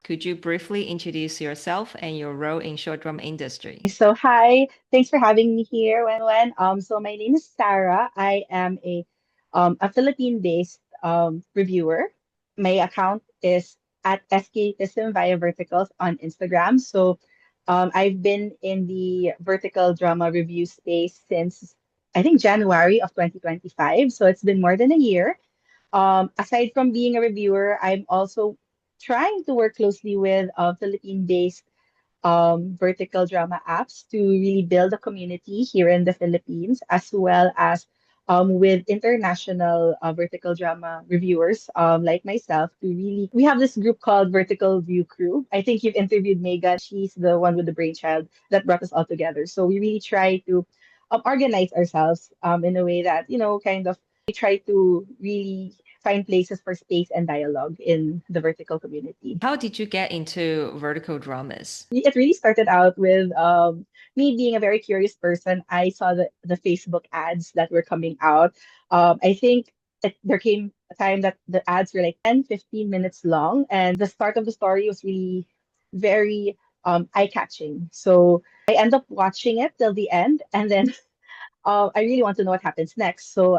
Could you briefly introduce yourself and your role in short drum industry? So hi, thanks for having me here, Wen. So my name is Sarah. I am a Philippine-based reviewer. My account is at Escapism via Verticals on Instagram. So I've been in the vertical drama review space since I think January of 2025. So it's been more than a year. Aside from being a reviewer, I'm also trying to work closely with Philippine-based vertical drama apps to really build a community here in the Philippines, as well as with international vertical drama reviewers like myself to really we have this group called Vertical View Crew. I think you've interviewed Megan. She's the one with the brainchild that brought us all together. So we really try to organize ourselves in a way that, kind of we try to really find places for space and dialogue in the vertical community. How did you get into vertical dramas? It really started out with me being a very curious person. I saw the Facebook ads that were coming out. I think there came a time that the ads were like 10, 15 minutes long, and the start of the story was really very eye-catching. So I end up watching it till the end, and then I really want to know what happens next. So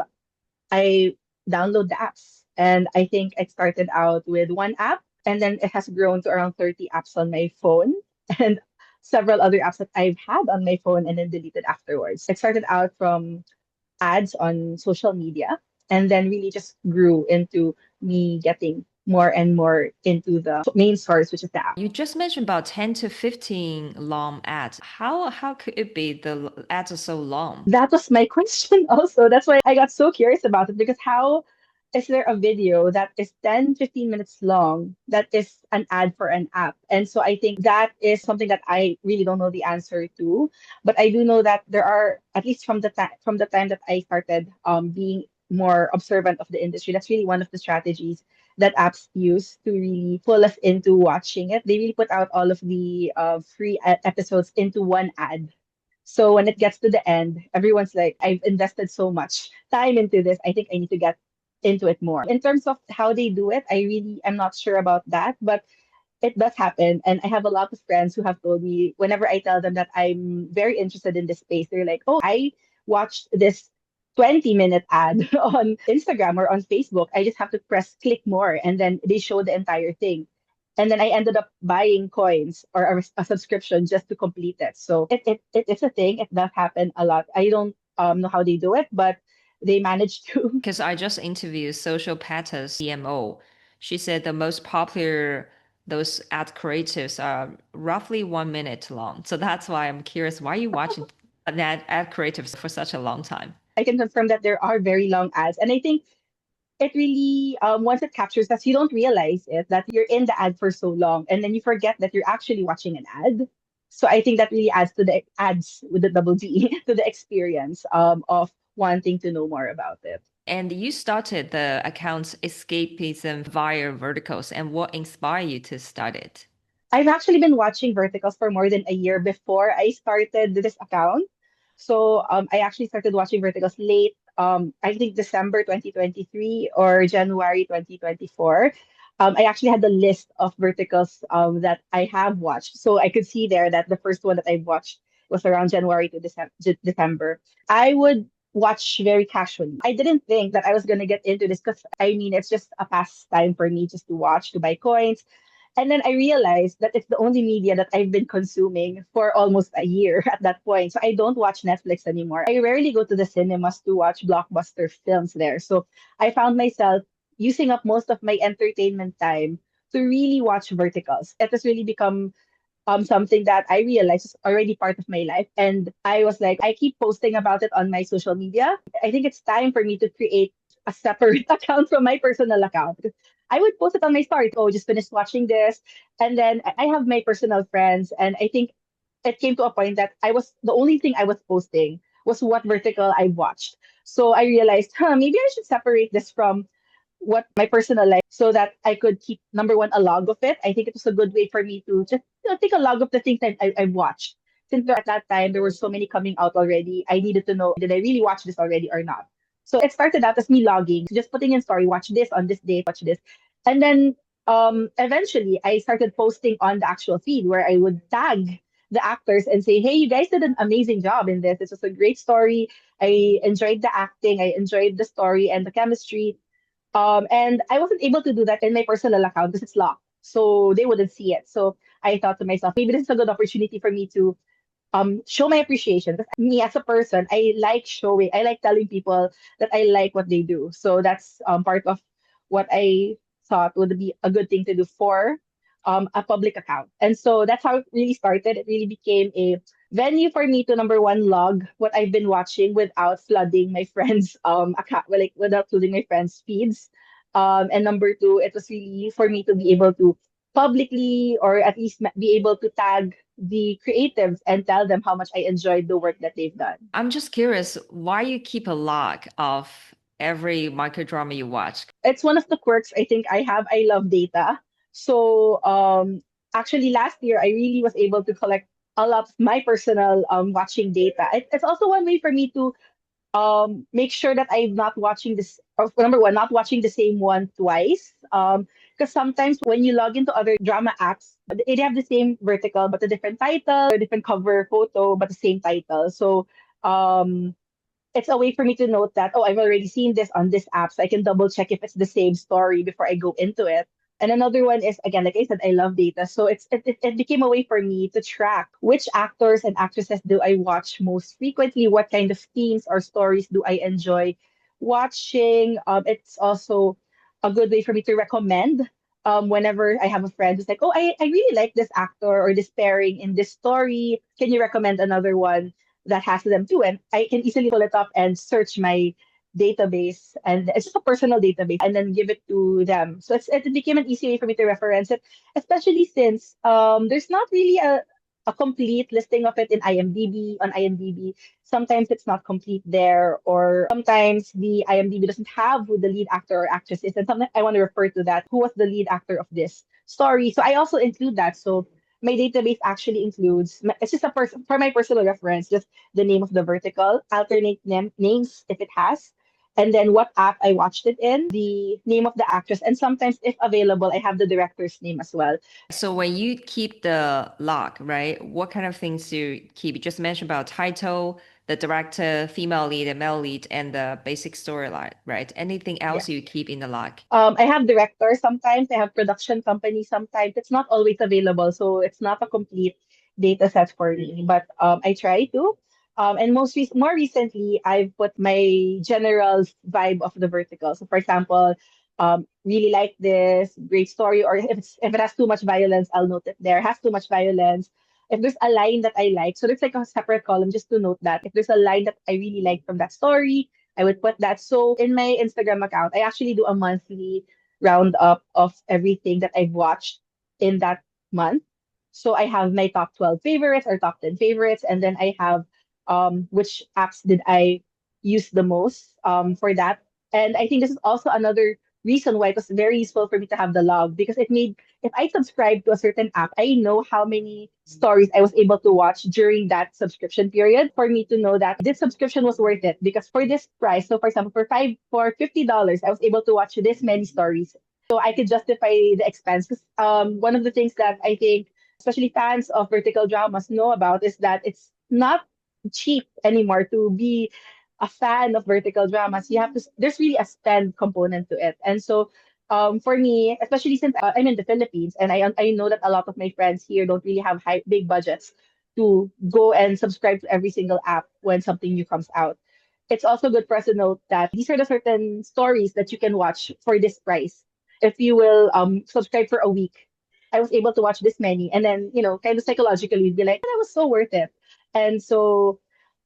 I download the apps. And I think I started out with one app, and then it has grown to around 30 apps on my phone and several other apps that I've had on my phone and then deleted afterwards. It started out from ads on social media and then really just grew into me getting more and more into the main source, which is the app. You just mentioned about 10 to 15 long ads. How could it be ads are so long? That was my question also. That's why I got so curious about it because how is there a video that is 10, 15 minutes long that is an ad for an app? And so I think that is something that I really don't know the answer to. But I do know that there are, at least from the time that I started being more observant of the industry, that's really one of the strategies that apps use to really pull us into watching it. They really put out all of the free episodes into one ad, so when it gets to the end, everyone's like, I've invested so much time into this. I think I need to get into it more. In terms of how they do it, I really am not sure about that, but it does happen. And I have a lot of friends who have told me whenever I tell them that I'm very interested in this space, they're like, oh, I watched this 20-minute ad on Instagram or on Facebook. I just have to press click more and then they show the entire thing. And then I ended up buying coins or a subscription just to complete it. So it's a thing. It does happen a lot. I don't know how they do it, but they manage to. Because I just interviewed Social Patterns CMO. She said the most popular those ad creatives are roughly 1 minute long. So that's why I'm curious, why are you watching an ad creatives for such a long time? I can confirm that there are very long ads. And I think it really once it captures us, you don't realize it that you're in the ad for so long and then you forget that you're actually watching an ad. So I think that really adds to the ads with the double D to the experience of wanting to know more about it. And you started the account Escapism via Verticals, and what inspired you to start it? I've actually been watching Verticals for more than a year before I started this account. So I actually started watching Verticals late, I think December 2023 or January 2024. I actually had the list of Verticals that I have watched. So I could see there that the first one that I watched was around January to December. I would watch very casually. I didn't think that I was going to get into this because I mean, it's just a pastime for me just to watch, to buy coins, and then I realized that it's the only media that I've been consuming for almost a year at that point. So I don't watch Netflix anymore. I rarely go to the cinemas to watch blockbuster films there. So I found myself using up most of my entertainment time to really watch verticals. It has really become something that I realized is already part of my life. And I was like, I keep posting about it on my social media. I think it's time for me to create a separate account from my personal account. I would post it on my story. Oh, just finished watching this. And then I have my personal friends. And I think it came to a point that I was the only thing I was posting was what vertical I watched. So I realized, maybe I should separate this from what my personal life so that I could keep number one a log of it. I think it was a good way for me to just take a log of the things that I watched. Since at that time there were so many coming out already, I needed to know did I really watch this already or not. So it started out as me logging, just putting in story, watch this on this date, watch this, and then eventually I started posting on the actual feed where I would tag the actors and say, "Hey, you guys did an amazing job in this. This was a great story. I enjoyed the acting. I enjoyed the story and the chemistry." And I wasn't able to do that in my personal account because it's locked, so they wouldn't see it. So I thought to myself, maybe this is a good opportunity for me to show my appreciation. Because me as a person, I like showing, I like telling people that I like what they do. So that's part of what I thought would be a good thing to do for a public account. And so that's how it really started. It really became a venue for me to number one log what I've been watching without flooding my friends account, well, like without flooding my friends feeds. And number two, it was really for me to be able to publicly or at least be able to tag the creatives and tell them how much I enjoyed the work that they've done. I'm just curious why you keep a log of every microdrama you watch. It's one of the quirks I think I have. I love data. So actually last year I really was able to collect a lot of my personal watching data. It's also one way for me to make sure that I'm not watching this or number one, not watching the same one twice. Because sometimes when you log into other drama apps, they have the same vertical but a different title, a different cover photo, but the same title. So um it's a way for me to note that, oh, I've already seen this on this app, so I can double check if it's the same story before I go into it. And another one is, again, like I said, I love data. So it became a way for me to track which actors and actresses do I watch most frequently, what kind of themes or stories do I enjoy watching. It's also a good way for me to recommend whenever I have a friend who's like, oh, I really like this actor or this pairing in this story. Can you recommend another one that has them too? And I can easily pull it up and search my database, and it's just a personal database, and then give it to them. So it became an easy way for me to reference it, especially since there's not really a complete listing of it in IMDb on IMDb. Sometimes it's not complete there, or sometimes the IMDb doesn't have who the lead actor or actress is, and sometimes I want to refer to that, who was the lead actor of this story. So I also include that. So my database actually includes, it's just a person for my personal reference, just the name of the vertical, alternate names if it has, and then what app I watched it in, the name of the actress, and sometimes, if available, I have the director's name as well. So when you keep the log, right, what kind of things do you keep? You just mentioned about title, the director, female lead, and male lead, and the basic storyline, right? Anything else Yes. you keep in the log? I have directors sometimes, I have production companies sometimes. It's not always available, so it's not a complete data set for me, but I try to. And more recently, I've put my general vibe of the vertical. So, for example, really like this great story, or if it has too much violence, I'll note it there. Has too much violence. If there's a line that I like, so there's like a separate column just to note that if there's a line that I really like from that story, I would put that. So in my Instagram account, I actually do a monthly roundup of everything that I've watched in that month. So I have my top 12 favorites or top 10 favorites, and then I have which apps did I use the most for that. And I think this is also another reason why it was very useful for me to have the log, because it made, if I subscribe to a certain app, I know how many stories I was able to watch during that subscription period, for me to know that this subscription was worth it. Because for this price, so for example, for $50, I was able to watch this many stories. So I could justify the expense. Because one of the things that I think, especially fans of vertical dramas, know about is that it's not cheap anymore to be a fan of vertical dramas. You have to, there's really a spend component to it. And so for me, especially since I'm in the Philippines, and I know that a lot of my friends here don't really have big budgets to go and subscribe to every single app when something new comes out. It's also good for us to note that these are the certain stories that you can watch for this price. If you will subscribe for a week, I was able to watch this many, and then kind of psychologically be like, that was so worth it. And so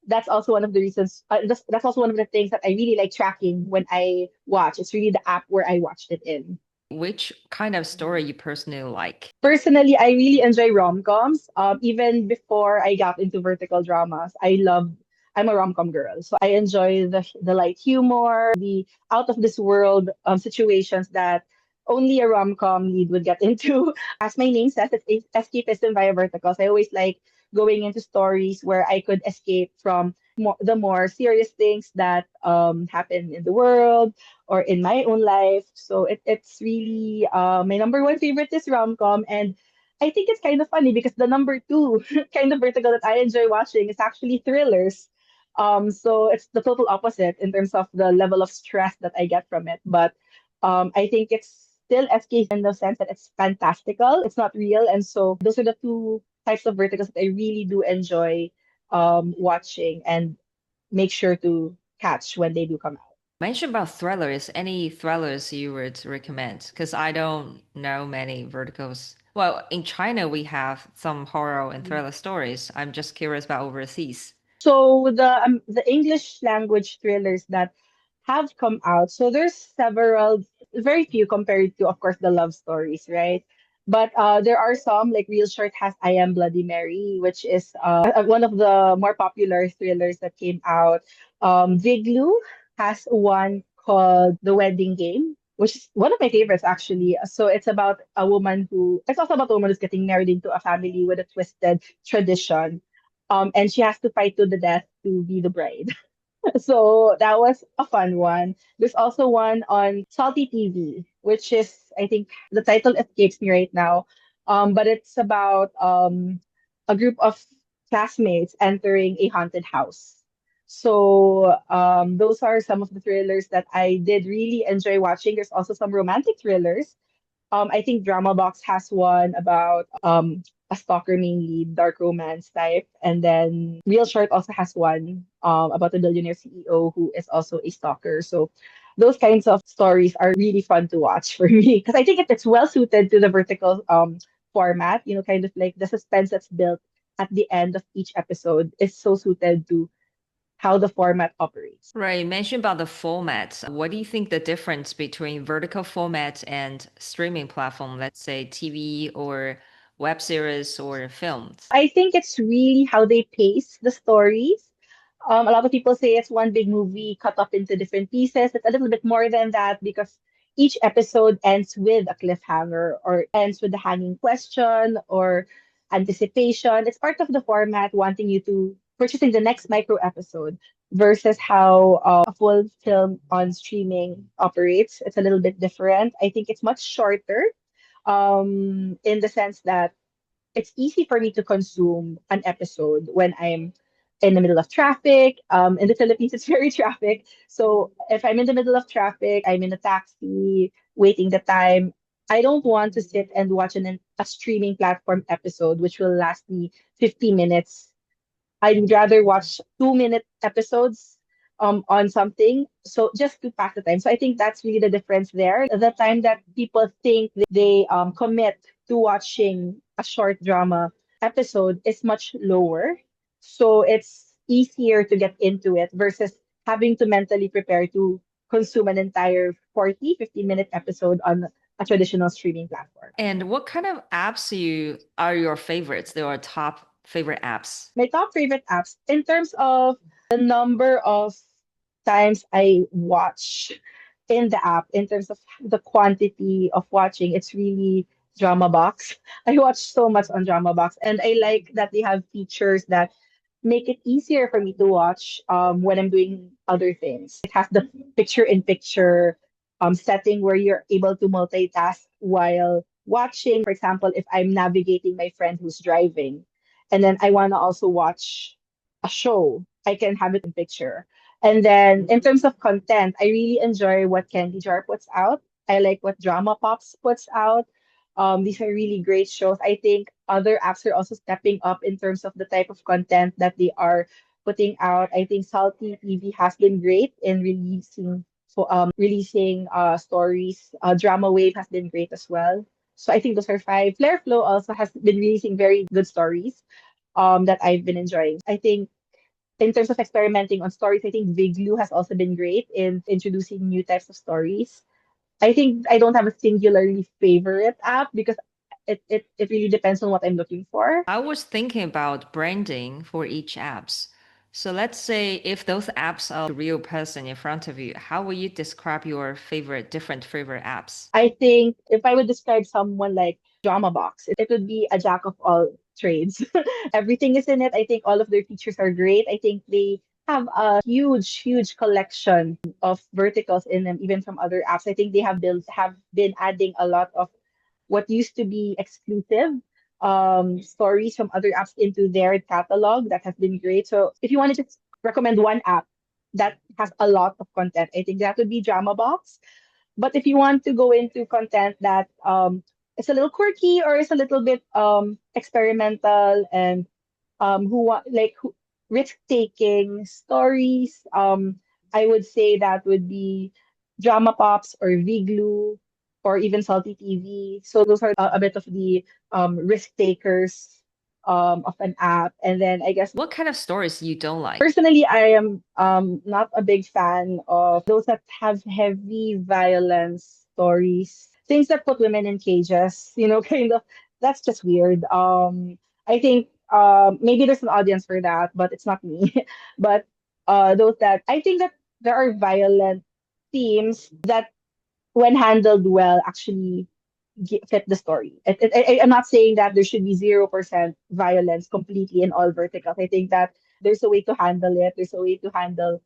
that's also one of the reasons. That's also one of the things that I really like tracking when I watch. It's really the app where I watched it in. Which kind of story you personally like? Personally, I really enjoy rom-coms. Even before I got into vertical dramas, I'm a rom-com girl. So I enjoy the light humor, the out of this world situations that only a rom-com lead would get into. As my name says, it's escapism via verticals. I always like going into stories where I could escape from the more serious things that happen in the world or in my own life. So it's really my number one favorite is rom-com. And I think it's kind of funny because the number two kind of vertical that I enjoy watching is actually thrillers. So it's the total opposite in terms of the level of stress that I get from it. But I think it's still escape in the sense that it's fantastical. It's not real. And so those are the two types of verticals that I really do enjoy watching and make sure to catch when they do come out. Mention about thrillers. Any thrillers you would recommend? Because I don't know many verticals. Well, in China, we have some horror and thriller stories. I'm just curious about overseas. So the English language thrillers that have come out, so there's several, very few compared to, of course, the love stories, right? But there are some, like Real Short has I Am Bloody Mary, which is one of the more popular thrillers that came out. Viglu has one called The Wedding Game, which is one of my favorites actually. So it's also about a woman who's getting married into a family with a twisted tradition, and she has to fight to the death to be the bride. So that was a fun one. There's also one on Salty TV, which is, I think, the title escapes me right now. But it's about a group of classmates entering a haunted house. So those are some of the thrillers that I did really enjoy watching. There's also some romantic thrillers. I think Drama Box has one about a stalker main lead, dark romance type, and then Real Short also has one about a billionaire CEO who is also a stalker. So those kinds of stories are really fun to watch for me because I think it's well suited to the vertical format. You know, kind of like the suspense that's built at the end of each episode is so suited to how the format operates. Right, mention about the format. What do you think the difference between vertical format and streaming platform, let's say TV or web series or films? I think it's really how they pace the stories. A lot of people say it's one big movie cut up into different pieces. It's a little bit more than that because each episode ends with a cliffhanger or ends with a hanging question or anticipation. It's part of the format wanting you to purchasing the next micro episode versus how a full film on streaming operates. It's a little bit different. I think it's much shorter in the sense that it's easy for me to consume an episode when I'm in the middle of traffic. In the Philippines, it's very traffic. So if I'm in the middle of traffic, I'm in a taxi, waiting the time, I don't want to sit and watch a streaming platform episode, which will last me 50 minutes. I'd rather watch 2 minute episodes on something. So just to pass the time. So I think that's really the difference there. The time that people think they commit to watching a short drama episode is much lower. So it's easier to get into it versus having to mentally prepare to consume an entire 40, 50-minute episode on a traditional streaming platform. And what kind of apps you are your favorites? There are top favorite apps. My top favorite apps in terms of the number of times I watch in the app, in terms of the quantity of watching, it's really Drama Box. I watch so much on Drama Box, and I like that they have features that make it easier for me to watch when I'm doing other things. It has the picture in picture setting where you're able to multitask while watching. For example, if I'm navigating my friend who's driving, and then I want to also watch a show, I can have it in picture. And then in terms of content, I really enjoy what Candy Jar puts out. I like what Drama Pops puts out. These are really great shows. I think other apps are also stepping up in terms of the type of content that they are putting out. I think Salty TV has been great in releasing stories. Drama Wave has been great as well. So I think those are five. Flare Flow also has been releasing very good stories that I've been enjoying. I think in terms of experimenting on stories, I think Viglu has also been great in introducing new types of stories. I think I don't have a singularly favorite app because it really depends on what I'm looking for. I was thinking about branding for each apps. So let's say if those apps are the real person in front of you, how will you describe your different favorite apps? I think if I would describe someone like Drama Box, it would be a jack of all trades. Everything is in it. I think all of their features are great. I think they have a huge collection of verticals in them, even from other apps. I think they have been adding a lot of what used to be exclusive stories from other apps into their catalog. That has been great. So if you want to just recommend one app that has a lot of content, I think that would be Drama Box. But if you want to go into content that is a little quirky or is a little bit experimental and who want like who, risk taking stories, I would say that would be Drama Pops or Vglue or even Salty TV. So those are a bit of the risk takers of an app. And then I guess What kind of stories you don't like? personally, I am not a big fan of those that have heavy violence stories, things that put women in cages, kind of. That's just weird. I think maybe there's an audience for that, but it's not me. But those that I think that there are violent themes that, when handled well, actually fit the story. I'm not saying that there should be 0% violence completely in all verticals. I think that there's a way to handle it. There's a way to handle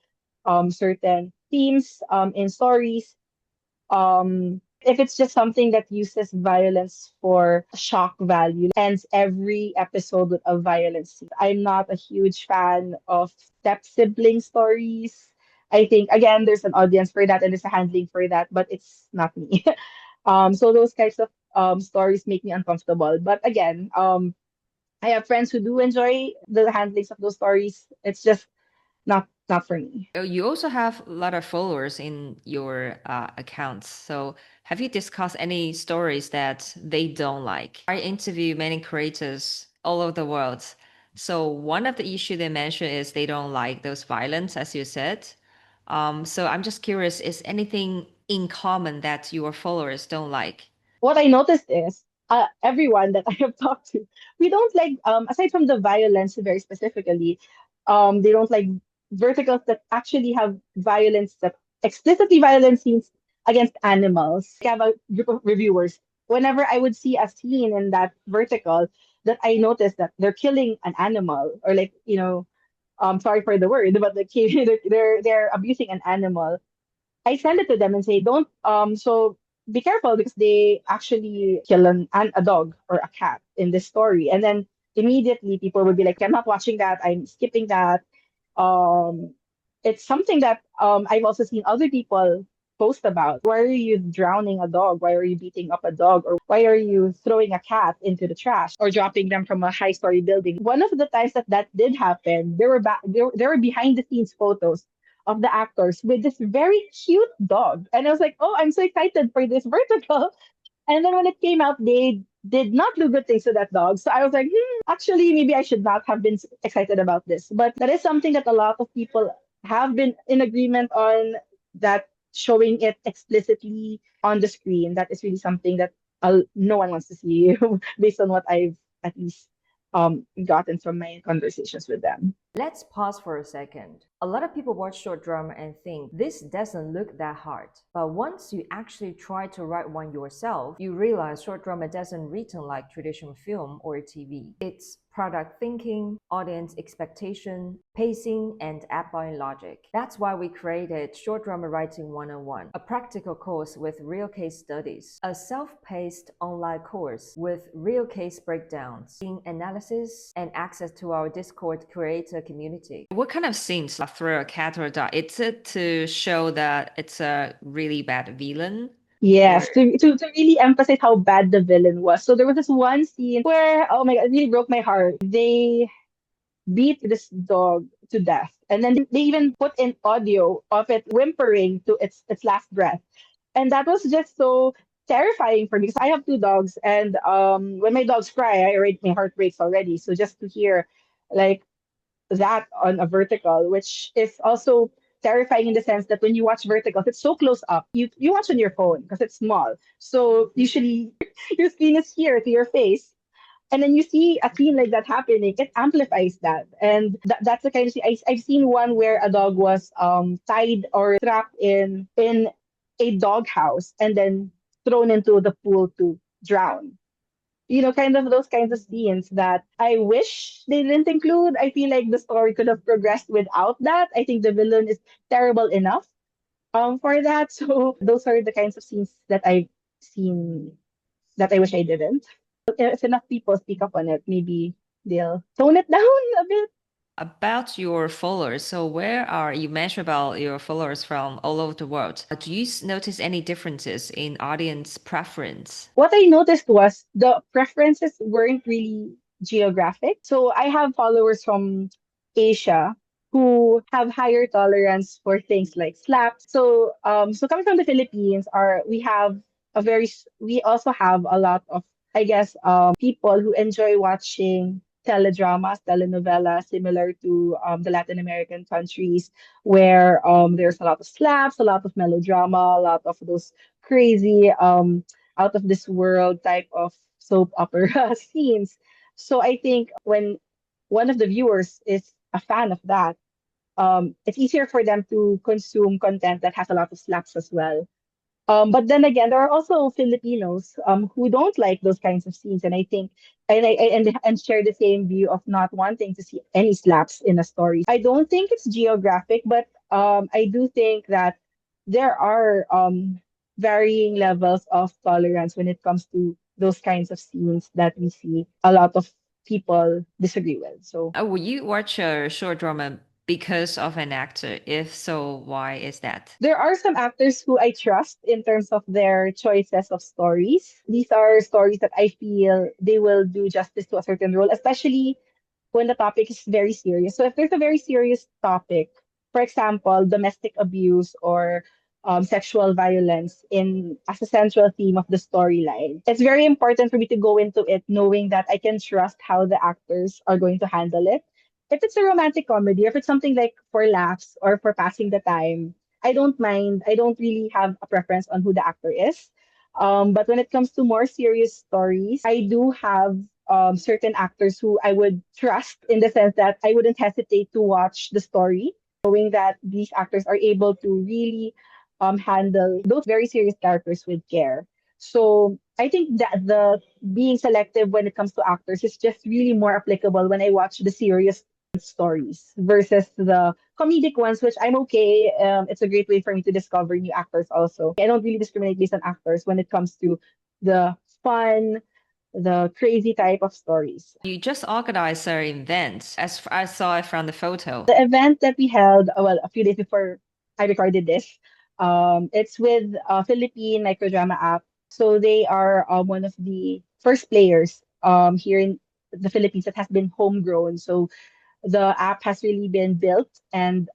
certain themes in stories. If it's just something that uses violence for shock value, ends every episode with a violence scene. I'm not a huge fan of step sibling stories. I think again there's an audience for that and there's a handling for that, but it's not me. So those types of stories make me uncomfortable. But again, I have friends who do enjoy the handlings of those stories. It's just not for me. You also have a lot of followers in your accounts. So have you discussed any stories that they don't like? I interview many creators all over the world. So one of the issue they mention is they don't like those violence, as you said. So I'm just curious, is anything in common that your followers don't like? What I noticed is everyone that I have talked to, we don't like aside from the violence very specifically, they don't like verticals that actually have violence that explicitly violent scenes against animals. I have a group of reviewers. Whenever I would see a scene in that vertical that I noticed that they're killing an animal or like, sorry for the word, but like they're abusing an animal. I send it to them and say, don't, so be careful because they actually kill a dog or a cat in this story. And then immediately people would be like, I'm not watching that. I'm skipping that. Um, it's something that I've also seen other people post about. Why are you drowning a dog? Why are you beating up a dog? Or why are you throwing a cat into the trash or dropping them from a high-story building? One of the times that that did happen, there were behind the scenes photos of the actors with this very cute dog. And I was like, oh, I'm so excited for this vertical. And then when it came out, they did not do good things to that dog. So I was like, actually, maybe I should not have been excited about this. But that is something that a lot of people have been in agreement on, that showing it explicitly on the screen. That is really something that no one wants to see based on what I've at least gotten from my conversations with them. Let's pause for a second. A lot of people watch short drama and think this doesn't look that hard. But once you actually try to write one yourself, you realize short drama doesn't written like traditional film or TV. It's product thinking, audience expectation, pacing, and app-buying logic. That's why we created Short Drama Writing 101, a practical course with real case studies, a self-paced online course with real case breakdowns, scene analysis, and access to our Discord creator community. What kind of scenes throw a cat or a dog? It's it to show that it's a really bad villain, or Yes, to really emphasize how bad the villain was. So there was this one scene where, oh my God, it really broke my heart. They beat this dog to death. And then they even put in audio of it whimpering to its last breath. And that was just so terrifying for me because I have two dogs. And when my dogs cry, my heart breaks already. So just to hear like that on a vertical, which is also terrifying in the sense that when you watch verticals, it's so close up. You watch on your phone because it's small. So usually your screen is here to your face. And then you see a scene like that happening, it amplifies that. And that's the kind of scene. I've seen one where a dog was tied or trapped in a dog house and then thrown into the pool to drown. Kind of those kinds of scenes that I wish they didn't include. I feel like the story could have progressed without that. I think the villain is terrible enough for that. So those are the kinds of scenes that I've seen that I wish I didn't. If enough people speak up on it, maybe they'll tone it down a bit. About your followers, so where are you mentioned about your followers from all over the world? Do you notice any differences in audience preference? What I noticed was the preferences weren't really geographic. So I have followers from Asia who have higher tolerance for things like slaps. So coming from the Philippines, are we have we also have a lot of, I guess, people who enjoy watching teledramas, telenovelas, similar to the Latin American countries, where there's a lot of slaps, a lot of melodrama, a lot of those crazy out of this world type of soap opera scenes. So I think when one of the viewers is a fan of that, it's easier for them to consume content that has a lot of slaps as well. But then again, there are also Filipinos who don't like those kinds of scenes, and I think and share the same view of not wanting to see any slaps in a story. I don't think it's geographic, but I do think that there are varying levels of tolerance when it comes to those kinds of scenes that we see a lot of people disagree with. So Will you watch a short drama because of an actor? If so, why is that? there are some actors who I trust in terms of their choices of stories. These are stories that I feel they will do justice to a certain role, especially when the topic is very serious. So if there's a very serious topic, for example, domestic abuse or sexual violence in as a central theme of the storyline, it's very important for me to go into it knowing that I can trust how the actors are going to handle it. If it's a romantic comedy, if it's something like for laughs or for passing the time, I don't mind. I don't really have a preference on who the actor is. But when it comes to more serious stories, I do have certain actors who I would trust in the sense that I wouldn't hesitate to watch the story, knowing that these actors are able to really handle those very serious characters with care. So I think that the being selective when it comes to actors is just really more applicable when I watch the serious stories versus the comedic ones, which I'm okay. It's a great way for me to discover new actors also. I don't really discriminate based on actors when it comes to the fun, the crazy type of stories. You just organized an event, as I saw it from the photo. The event that we held, well, a few days before I recorded this, it's with a Philippine microdrama app. So they are one of the first players here in the Philippines that has been homegrown. So the app has really been built and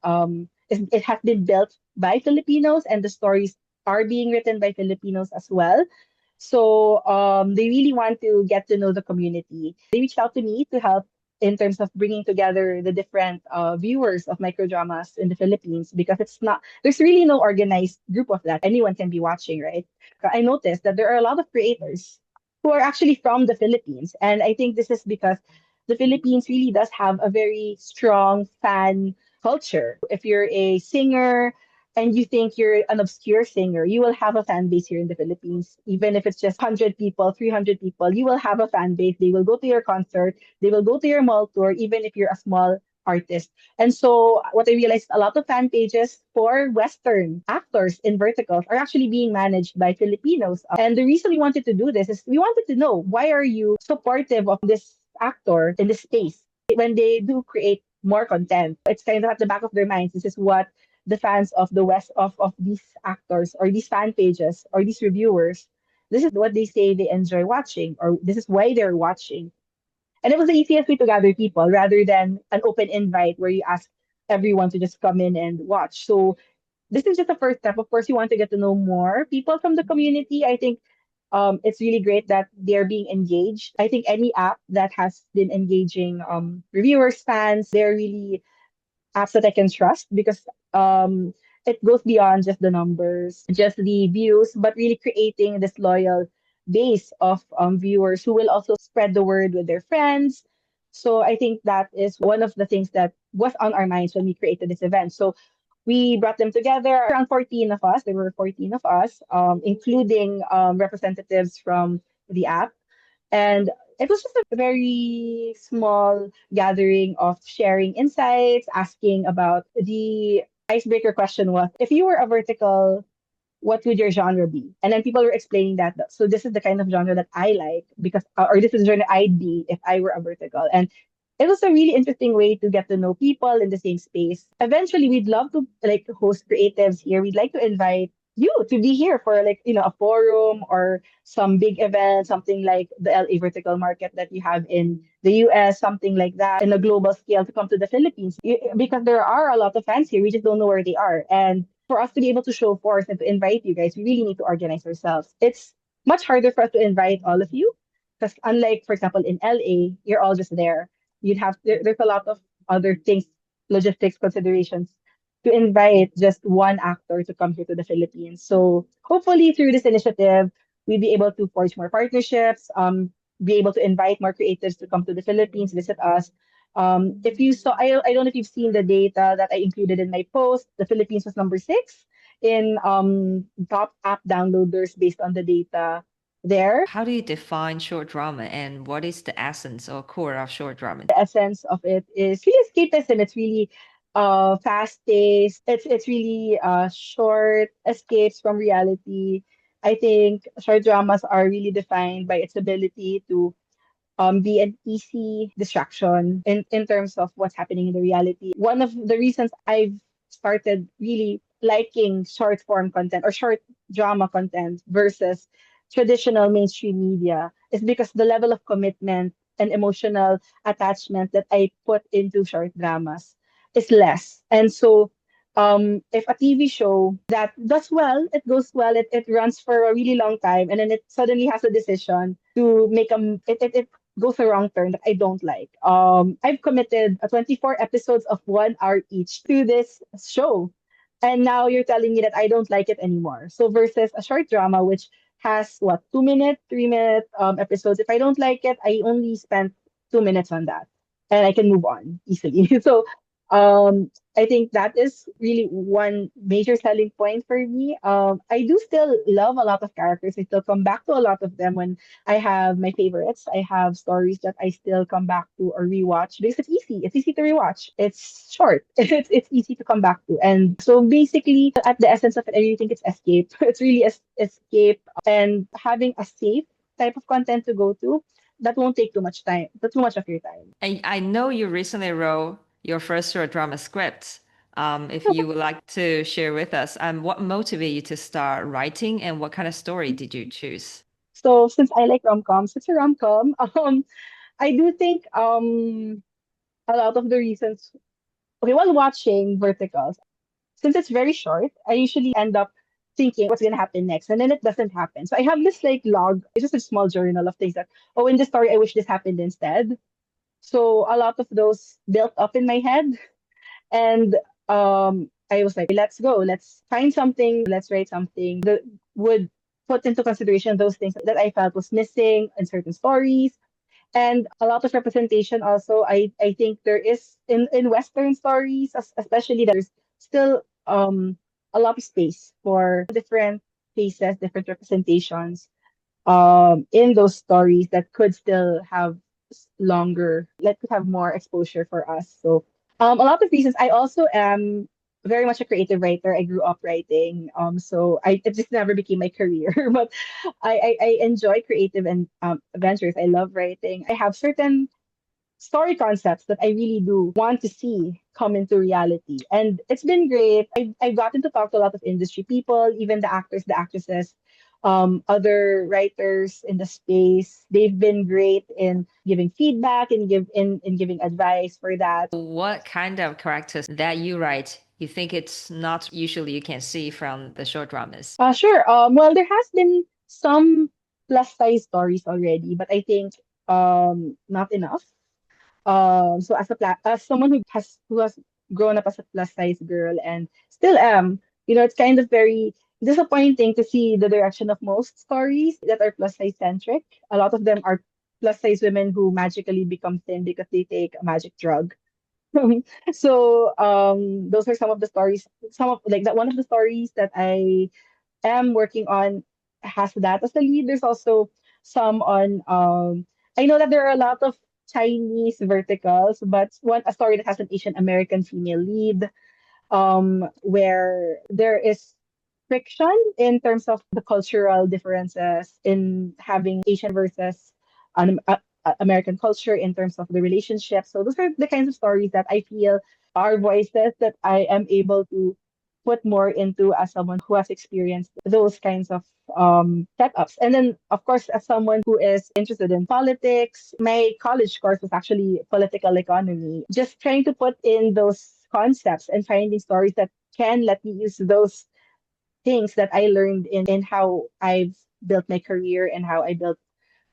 it has been built by Filipinos and the stories are being written by Filipinos as well. So they really want to get to know the community. They reached out to me to help in terms of bringing together the different viewers of microdramas in the Philippines because there's really no organized group of that. Anyone can be watching, right? I noticed that there are a lot of creators who are actually from the Philippines. And I think this is because the Philippines really does have a very strong fan culture. If you're a singer and you think you're an obscure singer, you will have a fan base here in the Philippines. Even if it's just 100 people, 300 people, you will have a fan base. They will go to your concert, they will go to your mall tour, even if you're a small artist. And so what I realized, a lot of fan pages for Western actors in verticals are actually being managed by Filipinos. And the reason we wanted to do this is we wanted to know, why are you supportive of this actor in this space? When they do create more content, it's kind of at the back of their minds. This is what the fans of the West of these actors or these fan pages or these reviewers, this is what they say they enjoy watching, or this is why they're watching. And it was the easiest way to gather people rather than an open invite where you ask everyone to just come in and watch. So this is just the first step. Of course, you want to get to know more people from the community. I think it's really great that they're being engaged. I think any app that has been engaging reviewers, fans, they're really apps that I can trust because it goes beyond just the numbers, just the views, but really creating this loyal base of viewers who will also spread the word with their friends. So I think that is one of the things that was on our minds when we created this event. So we brought them together, around 14 of us. There were 14 of us, including representatives from the app. And it was just a very small gathering of sharing insights, asking about the icebreaker question was, if you were a vertical, what would your genre be? And then people were explaining that. So this is the kind of genre that I like because, or this is the genre I'd be if I were a vertical. And it was a really interesting way to get to know people in the same space. Eventually, we'd love to like host creatives here. We'd like to invite you to be here for like, a forum or some big event, something like the LA vertical market that you have in the US, something like that, in a global scale to come to the Philippines. Because there are a lot of fans here. We just don't know where they are. And for us to be able to show force and to invite you guys, we really need to organize ourselves. It's much harder for us to invite all of you because unlike, for example, in LA, you're all just there. There's a lot of other things, logistics considerations to invite just one actor to come here to the Philippines. So hopefully through this initiative, we'll be able to forge more partnerships, be able to invite more creatives to come to the Philippines, visit us. If you saw, I don't know if you've seen the data that I included in my post. The Philippines was number six in top app downloaders based on the data there. How do you define short drama and what is the essence or core of short drama? The essence of it is really escapism. It's really fast paced. It's really short escapes from reality. I think short dramas are really defined by its ability to be an easy distraction in terms of what's happening in the reality. One of the reasons I've started really liking short form content or short drama content versus traditional mainstream media is because the level of commitment and emotional attachment that I put into short dramas is less. And so if a TV show that does well, it goes well, it runs for a really long time, and then it suddenly has a decision to make it goes a wrong turn that I don't like. I've committed 24 episodes of 1 hour each to this show. And now you're telling me that I don't like it anymore. So versus a short drama, which has what, 2 minute, 3 minute episodes. If I don't like it, I only spent 2 minutes on that. And I can move on easily. So I think that is really one major selling point for me. I do still love a lot of characters. I still come back to a lot of them when I have my favorites. I have stories that I still come back to or rewatch because it's easy. It's easy to rewatch. It's short. It's easy to come back to. And so basically, at the essence of it, I really think it's escape. It's really escape and having a safe type of content to go to that won't take too much time, too much of your time. And I know you recently wrote your first short drama script. If you would like to share with us, what motivated you to start writing and what kind of story did you choose? So since I like rom-coms, it's a rom-com. I do think a lot of the reasons, okay, while watching Verticals, since it's very short, I usually end up thinking what's gonna happen next, and then it doesn't happen. So I have this like log, it's just a small journal of things that, oh, in this story I wish this happened instead. So a lot of those built up in my head, and I was like, let's go, let's find something, let's write something that would put into consideration those things that I felt was missing in certain stories and a lot of representation also. I think there is in Western stories, especially that there's still a lot of space for different faces, different representations in those stories that could still have longer, let could have more exposure for us. So a lot of reasons. I also am very much a creative writer. I grew up writing. So it just never became my career, but I enjoy creative and adventures. I love writing. I have certain story concepts that I really do want to see come into reality. And it's been great. I've gotten to talk to a lot of industry people, even the actors, the actresses, other writers in the space. They've been great in giving feedback and in giving advice for that. What kind of characters that you write you think it's not usually you can see from the short dramas? Sure. Well, there has been some plus size stories already, but I think not enough. So as someone who has grown up as a plus size girl and still am, it's kind of very disappointing to see the direction of most stories that are plus size centric. A lot of them are plus size women who magically become thin because they take a magic drug. So those are some of the stories, some of like that one of the stories that I am working on has that as the lead. There's also some on I know that there are a lot of Chinese verticals, but one a story that has an Asian American female lead, where there is friction in terms of the cultural differences in having Asian versus American culture in terms of the relationship. So those are the kinds of stories that I feel are voices that I am able to put more into as someone who has experienced those kinds of setups. And then, of course, as someone who is interested in politics, my college course was actually political economy. Just trying to put in those concepts and finding stories that can let me use those things that I learned in how I've built my career and how I built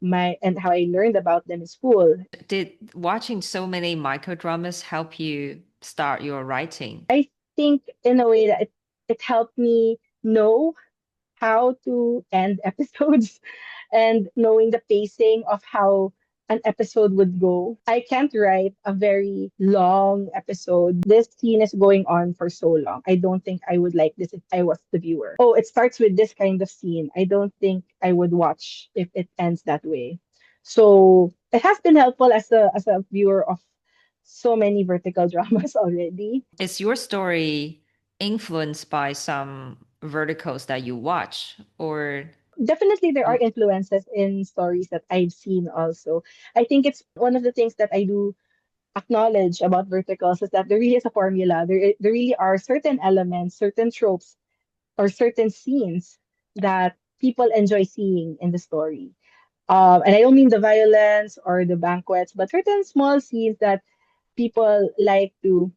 and how I learned about them in school. Did watching so many microdramas help you start your writing? I think in a way that it helped me know how to end episodes and knowing the pacing of how an episode would go. I can't write a very long episode. This scene is going on for so long. I don't think I would like this if I was the viewer. Oh, it starts with this kind of scene. I don't think I would watch if it ends that way. So it has been helpful as a viewer of so many vertical dramas already. Is your story influenced by some verticals that you watch, or Definitely there are influences in stories that I've seen also. I think it's one of the things that I do acknowledge about verticals is that there really is a formula. There really are certain elements, certain tropes, or certain scenes that people enjoy seeing in the story. And I don't mean the violence or the banquets, but certain small scenes that people like to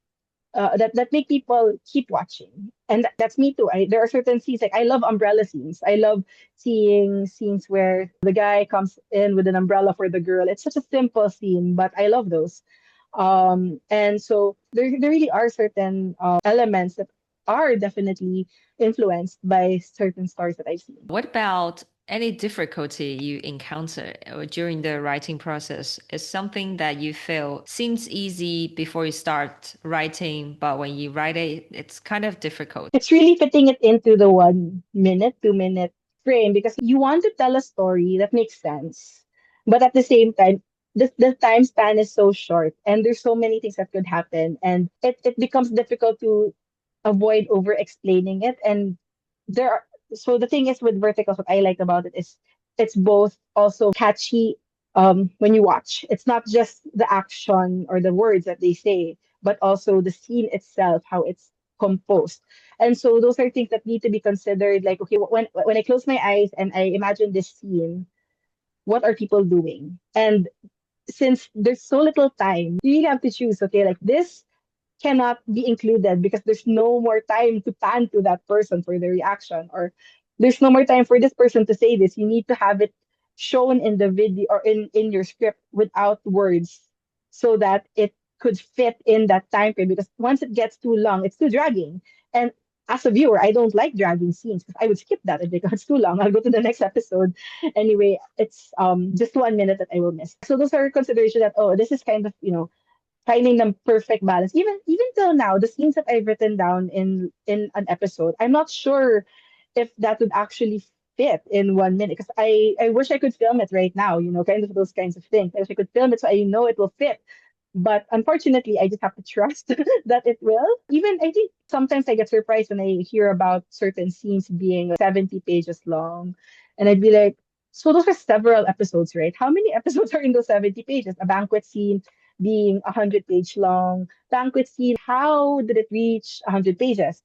that make people keep watching. And that's me too. There are certain scenes like I love umbrella scenes. I love seeing scenes where the guy comes in with an umbrella for the girl. It's such a simple scene, but I love those. And so there really are certain elements that are definitely influenced by certain stories that I've seen. what about any difficulty you encounter during the writing process? Is something that you feel seems easy before you start writing, but when you write it, it's kind of difficult? It's really fitting it into the 1 minute, 2 minute frame because you want to tell a story that makes sense. But at the same time, the time span is so short and there's so many things that could happen. And it becomes difficult to avoid over explaining it. And there are, so the thing is with verticals, what I like about it is it's both also catchy when you watch. It's not just the action or the words that they say, but also the scene itself, how it's composed. And so those are things that need to be considered. Like, okay, when I close my eyes and I imagine this scene, what are people doing? And since there's so little time, you really have to choose, okay, like this cannot be included because there's no more time to pan to that person for the reaction, or there's no more time for this person to say this. You need to have it shown in the video or in your script without words so that it could fit in that time frame, because once it gets too long it's too dragging. And as a viewer, I don't like dragging scenes because I would skip that if it becomes too long. I'll go to the next episode anyway. It's just 1 minute that I will miss. So those are considerations that, oh, this is kind of, finding the perfect balance. Even till now, the scenes that I've written down in an episode, I'm not sure if that would actually fit in 1 minute, because I wish I could film it right now, kind of those kinds of things. I wish I could film it so I know it will fit. But unfortunately, I just have to trust that it will. Even I think sometimes I get surprised when I hear about certain scenes being 70 pages long. And I'd be like, so those are several episodes, right? How many episodes are in those 70 pages? A banquet scene being 100-page long. Banquet scene, how did it reach 100 pages?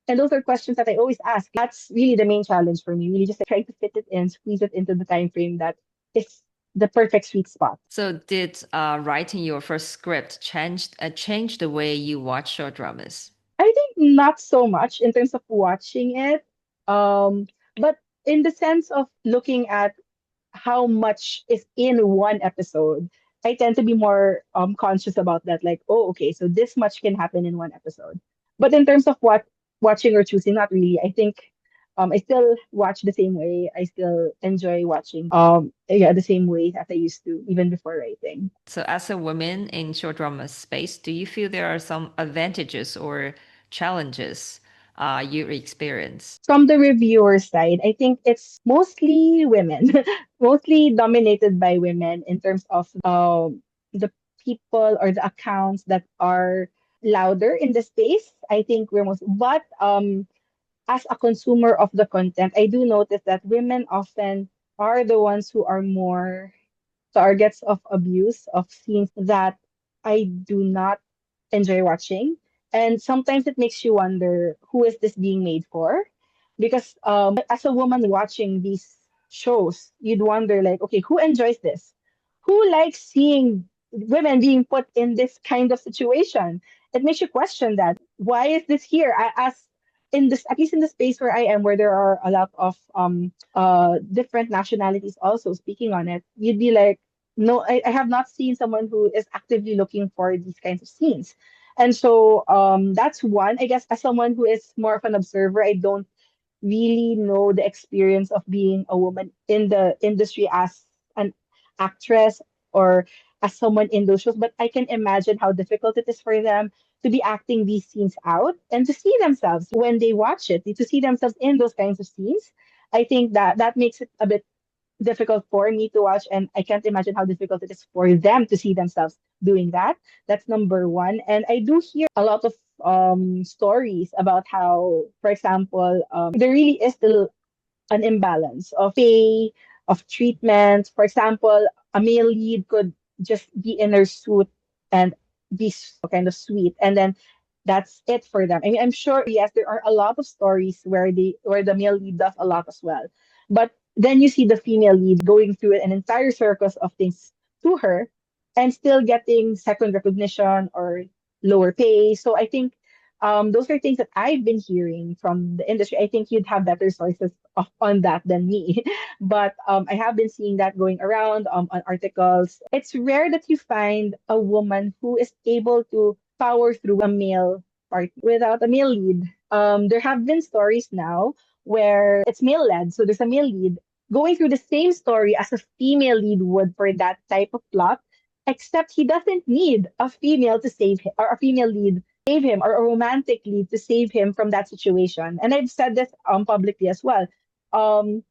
And those are questions that I always ask. That's really the main challenge for me, really just trying to fit it in, squeeze it into the time frame that is the perfect sweet spot. So did writing your first script change the way you watch short dramas? I think not so much in terms of watching it, but in the sense of looking at how much is in one episode, I tend to be more conscious about that. Like, oh, okay, so this much can happen in one episode. But in terms of what watching or choosing, not really. I think I still watch the same way. I still enjoy watching yeah, the same way as I used to, even before writing. So as a woman in short drama space, do you feel there are some advantages or challenges you experience? From the reviewer side, I think it's mostly women, mostly dominated by women in terms of the people or the accounts that are louder in the space. I think we're most, but as a consumer of the content, I do notice that women often are the ones who are more targets of abuse of scenes that I do not enjoy watching. And sometimes it makes you wonder, who is this being made for? Because as a woman watching these shows, you'd wonder like, okay, who enjoys this? Who likes seeing women being put in this kind of situation? It makes you question that. Why is this here? As in this, at least in the space where I am, where there are a lot of different nationalities also speaking on it, you'd be like, no, I have not seen someone who is actively looking for these kinds of scenes. And so that's one. I guess as someone who is more of an observer, I don't really know the experience of being a woman in the industry as an actress or as someone in those shows, but I can imagine how difficult it is for them to be acting these scenes out and to see themselves when they watch it, to see themselves in those kinds of scenes. I think that that makes it a bit difficult for me to watch, and I can't imagine how difficult it is for them to see themselves doing that. That's number one. And I do hear a lot of stories about how, for example, there really is still an imbalance of pay, of treatment. For example, a male lead could just be in their suit and be kind of sweet, and then that's it for them. I mean, I'm sure yes, there are a lot of stories where the male lead does a lot as well, but then you see the female lead going through an entire circus of things to her, and still getting second recognition or lower pay. So I think those are things that I've been hearing from the industry. I think you'd have better sources on that than me. But I have been seeing that going around on articles. It's rare that you find a woman who is able to power through a male part without a male lead. There have been stories now where it's male led, so there's a male lead going through the same story as a female lead would for that type of plot, except he doesn't need a female to save him or a female lead save him or a romantic lead to save him from that situation. And I've said this publicly as well.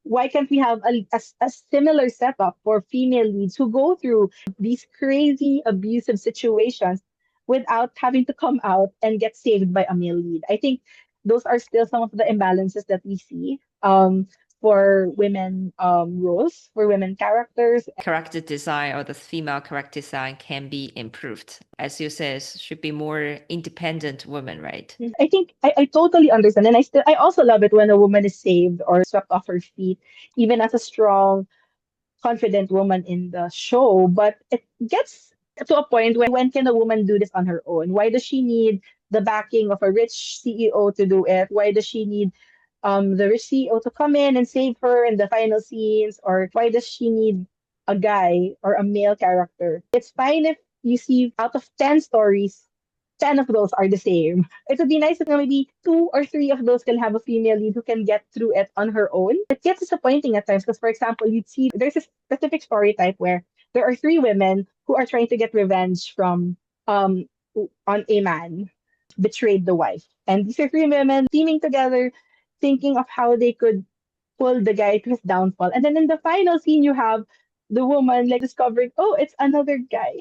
Why can't we have a similar setup for female leads who go through these crazy abusive situations without having to come out and get saved by a male lead? I think those are still some of the imbalances that we see for women roles, for women characters. Character design or the female character design can be improved. As you said, should be more independent women, right? I think I totally understand. And I also love it when a woman is saved or swept off her feet, even as a strong, confident woman in the show. But it gets to a point when can a woman do this on her own? Why does she need the backing of a rich CEO to do it? Why does she need the rich CEO to come in and save her in the final scenes? Or why does she need a guy or a male character? It's fine if you see out of 10 stories, 10 of those are the same. It would be nice if maybe two or three of those can have a female lead who can get through it on her own. It gets disappointing at times because, for example, you'd see there's a specific story type where there are three women who are trying to get revenge from um on a man betrayed the wife. And these are three women teaming together, thinking of how they could pull the guy to his downfall. And then in the final scene, you have the woman like discovering, oh, it's another guy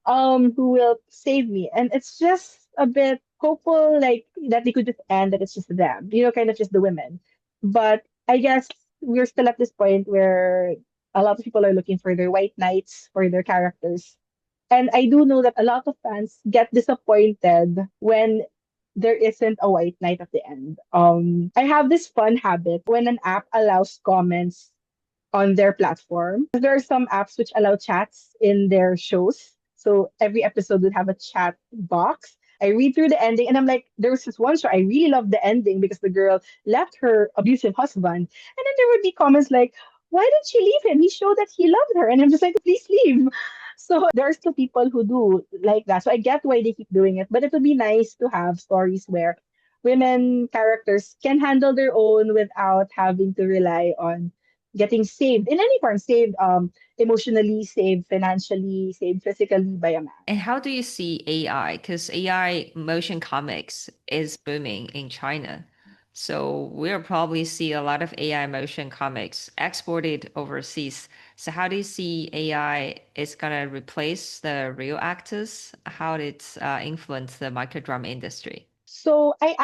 who will save me. And it's just a bit hopeful, like that they could just end that it's just them, kind of just the women. But I guess we're still at this point where a lot of people are looking for their white knights for their characters. And I do know that a lot of fans get disappointed when there isn't a white knight at the end. I have this fun habit when an app allows comments on their platform. There are some apps which allow chats in their shows. So every episode would have a chat box. I read through the ending and I'm like, there was this one show, I really loved the ending because the girl left her abusive husband. And then there would be comments like, why did she leave him? He showed that he loved her. And I'm just like, please leave. So there are still people who do like that. So I get why they keep doing it. But it would be nice to have stories where women characters can handle their own without having to rely on getting saved in any form, saved emotionally, saved financially, saved physically by a man. And how do you see AI? Because AI motion comics is booming in China. So we'll probably see a lot of AI motion comics exported overseas. So how do you see AI is gonna replace the real actors? How it's influence the microdrama industry? So I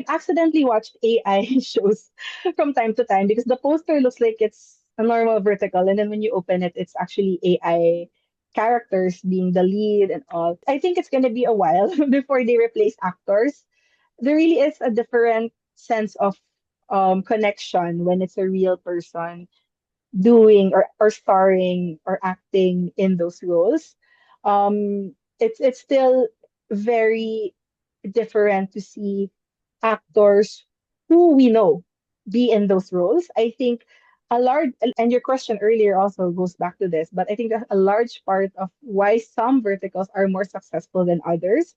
accidentally watched AI shows from time to time because the poster looks like it's a normal vertical, and then when you open it, it's actually AI characters being the lead and all. I think it's gonna be a while before they replace actors. There really is a different sense of connection when it's a real person doing or starring or acting in those roles. It's still very different to see actors who we know be in those roles. I think a large, and your question earlier also goes back to this, but I think that a large part of why some verticals are more successful than others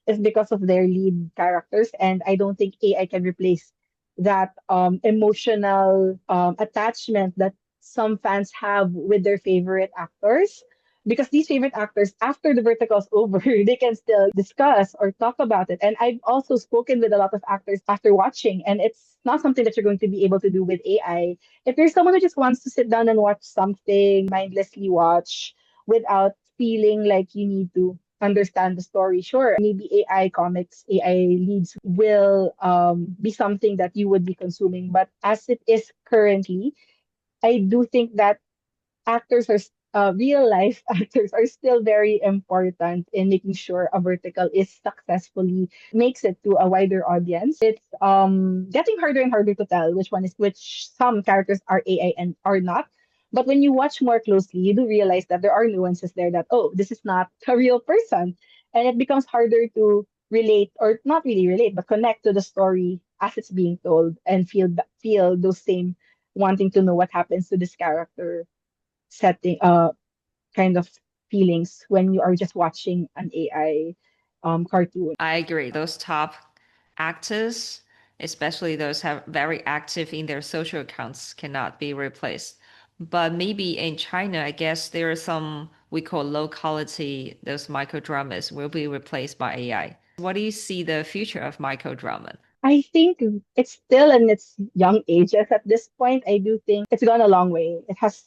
is because of their lead characters. And I don't think AI can replace that emotional attachment that some fans have with their favorite actors. Because these favorite actors, after the vertical's over, they can still discuss or talk about it. And I've also spoken with a lot of actors after watching, and it's not something that you're going to be able to do with AI. If you're someone who just wants to sit down and watch something, mindlessly watch without feeling like you need to understand the story, sure, maybe AI comics, AI leads will be something that you would be consuming. But as it is currently, I do think that actors are real life actors are still very important in making sure a vertical is successfully makes it to a wider audience. It's getting harder and harder to tell which some characters are AI and are not. But when you watch more closely, you do realize that there are nuances there that, oh, this is not a real person. And it becomes harder to relate, or not really relate, but connect to the story as it's being told and feel those same wanting to know what happens to this character setting kind of feelings when you are just watching an AI cartoon. I agree. Those top actors, especially those have very active in their social accounts, cannot be replaced. But maybe in China, I guess there are some we call low quality, those microdramas will be replaced by AI. What do you see the future of microdrama? I think it's still in its young ages at this point. I do think it's gone a long way. It has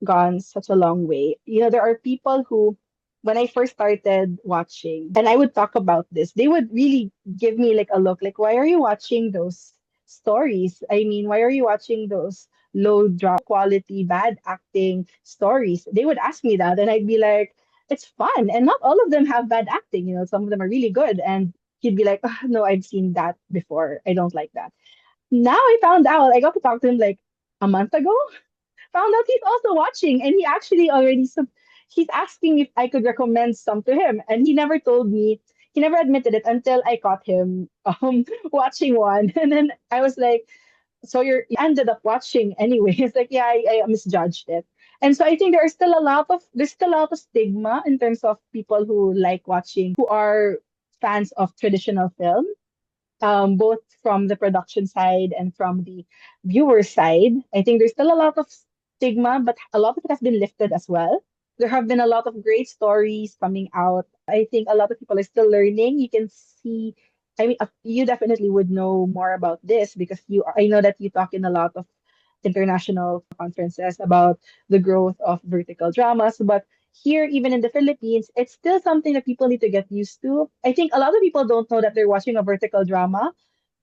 gone such a long way. You know, there are people who, when I first started watching, and I would talk about this, they would really give me like a look, like, why are you watching those stories? I mean, why are you watching those low quality, bad acting stories? They would ask me that, and I'd be like, it's fun. And not all of them have bad acting, you know, some of them are really good. And he'd be like, oh, no, I've seen that before. I don't like that. Now I found out, I got to talk to him like a month ago, found out he's also watching, and he actually already he's asking if I could recommend some to him, and he never told me. He never admitted it until I caught him watching one, and then I was like, "So you ended up watching anyway?" It's like, "Yeah, I misjudged it." And so I think there's still a lot of stigma in terms of people who like watching, who are fans of traditional film, both from the production side and from the viewer side. I think there's still a lot of stigma, but a lot of it has been lifted as well. There have been a lot of great stories coming out. I think a lot of people are still learning. You can see, I mean, you definitely would know more about this because I know that you talk in a lot of international conferences about the growth of vertical dramas, but here, even in the Philippines, it's still something that people need to get used to. I think a lot of people don't know that they're watching a vertical drama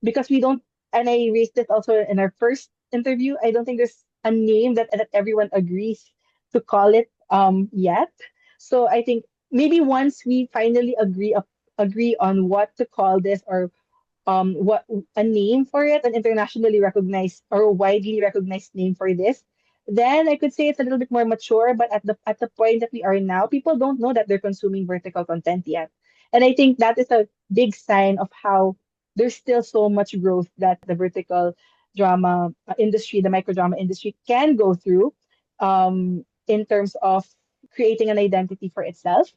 because we don't, and I raised this also in our first interview. I don't think there's a name that everyone agrees to call it yet. So I think maybe once we finally agree on what to call this, or what a name for it, an internationally recognized or widely recognized name for this, then I could say it's a little bit more mature. But at the point that we are now, people don't know that they're consuming vertical content yet. And I think that is a big sign of how there's still so much growth that the vertical drama industry, the microdrama industry can go through in terms of creating an identity for itself.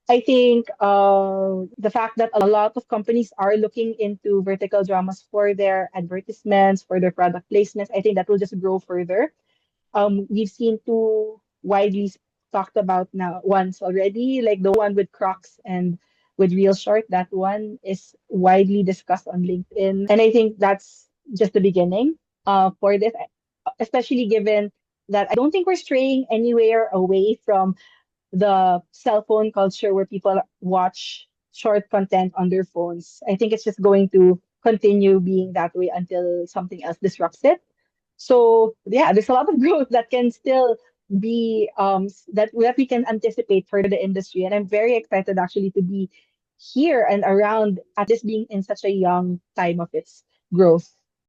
I think the fact that a lot of companies are looking into vertical dramas for their advertisements, for their product placements, I think that will just grow further. We've seen two widely talked about now once already, like the one with Crocs and with Real Short. That one is widely discussed on LinkedIn, and I think that's just the beginning for this, especially given that I don't think we're straying anywhere away from the cell phone culture where people watch short content on their phones. I think it's just going to continue being that way until something else disrupts it. So yeah, there's a lot of growth that can still be that we can anticipate for the industry, and I'm very excited actually to be here and around at this being in such a young time of its growth.